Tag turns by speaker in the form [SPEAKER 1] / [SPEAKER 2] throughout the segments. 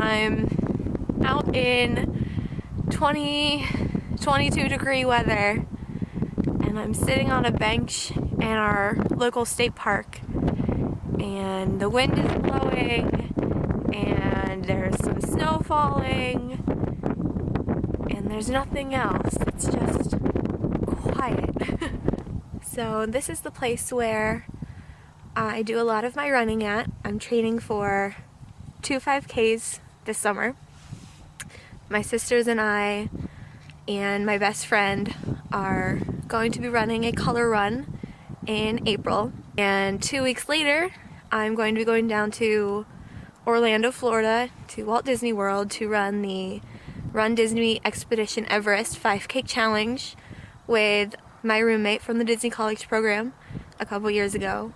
[SPEAKER 1] I'm out in 22 degree weather, and I'm sitting on a bench in our local state park, and the wind is blowing, and there's some snow falling, and there's nothing else. It's just quiet. So this is the place where I do a lot of my running at. I'm training for 2 5Ks this summer. My sisters and I and my best friend are going to be running a color run in April. And 2 weeks later, I'm going to be going down to Orlando, Florida, to Walt Disney World to run the Run Disney Expedition Everest 5K Challenge with my roommate from the Disney College program a couple years ago.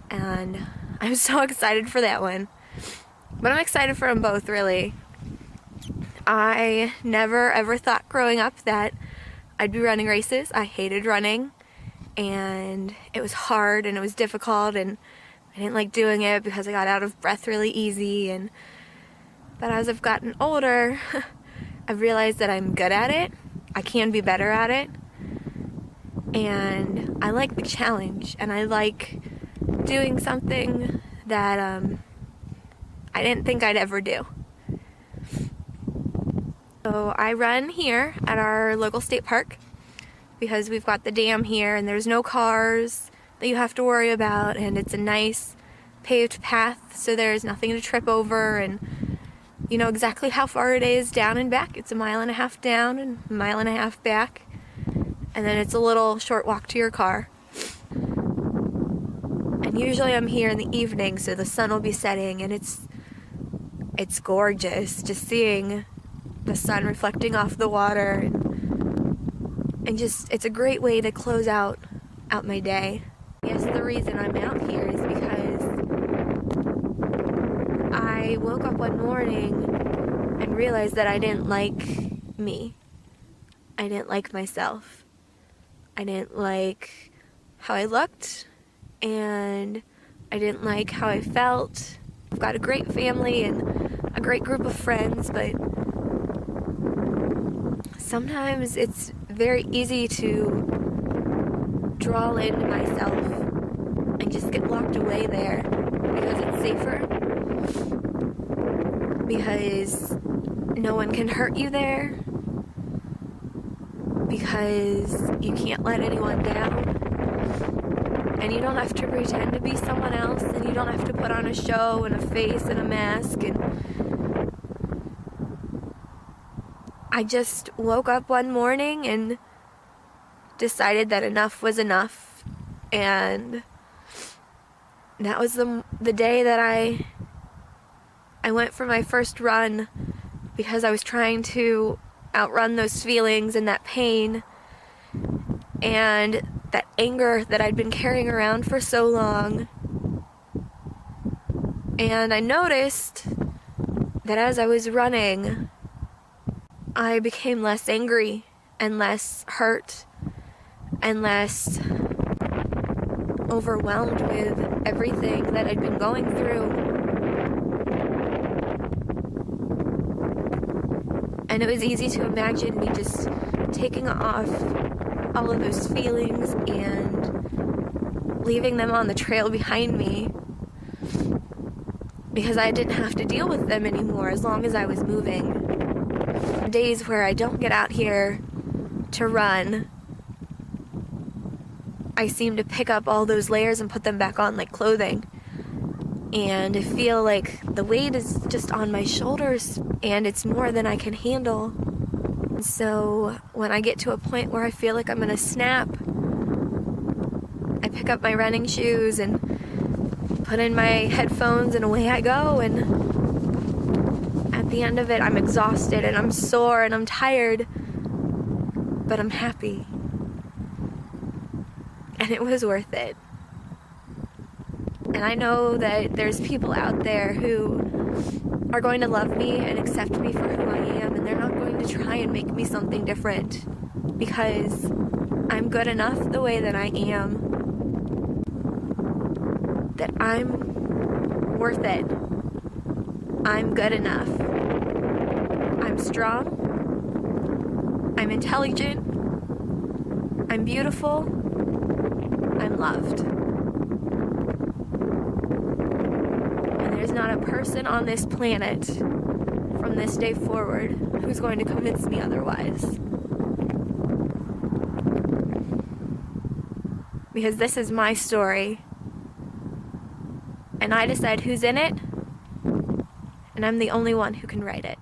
[SPEAKER 1] And I'm so excited for that one. But I'm excited for them both, really. I never ever thought growing up that I'd be running races. I hated running, and it was hard and it was difficult, and I didn't like doing it because I got out of breath really easy. But as I've gotten older, I've realized that I'm good at it. I can be better at it. And I like the challenge, and I like doing something that I didn't think I'd ever do. So I run here at our local state park because we've got the dam here and there's no cars that you have to worry about, and it's a nice paved path, so there's nothing to trip over, and you know exactly how far it is down and back. It's 1.5 miles down and 1.5 miles back, and then it's a little short walk to your car. And usually I'm here in the evening, so the sun will be setting, and it's gorgeous just seeing the sun reflecting off the water, and just it's a great way to close out my day. I guess the reason I'm out here is because I woke up one morning and realized that I didn't like me. I didn't like myself. I didn't like how I looked, and I didn't like how I felt. I've got a great family and a great group of friends, but sometimes it's very easy to draw into myself and just get locked away there because it's safer, because no one can hurt you there, because you can't let anyone down, and you don't have to pretend to be someone else, and you don't have to put on a show and a face and a mask. And I just woke up one morning and decided that enough was enough, and that was the day that I went for my first run, because I was trying to outrun those feelings and that pain and that anger that I'd been carrying around for so long. And I noticed that as I was running, I became less angry and less hurt and less overwhelmed with everything that I'd been going through. And it was easy to imagine me just taking off all of those feelings and leaving them on the trail behind me, because I didn't have to deal with them anymore as long as I was moving. Days where I don't get out here to run, I seem to pick up all those layers and put them back on like clothing, and I feel like the weight is just on my shoulders and it's more than I can handle. And so when I get to a point where I feel like I'm gonna snap, I pick up my running shoes and put in my headphones and away I go. And at the end of it, I'm exhausted and I'm sore and I'm tired, but I'm happy. And it was worth it. And I know that there's people out there who are going to love me and accept me for who I am, and they're not going to try and make me something different, because I'm good enough the way that I am, that I'm worth it. I'm good enough. I'm strong. I'm intelligent. I'm beautiful. I'm loved. And there's not a person on this planet from this day forward who's going to convince me otherwise. Because this is my story. And I decide who's in it, and I'm the only one who can write it.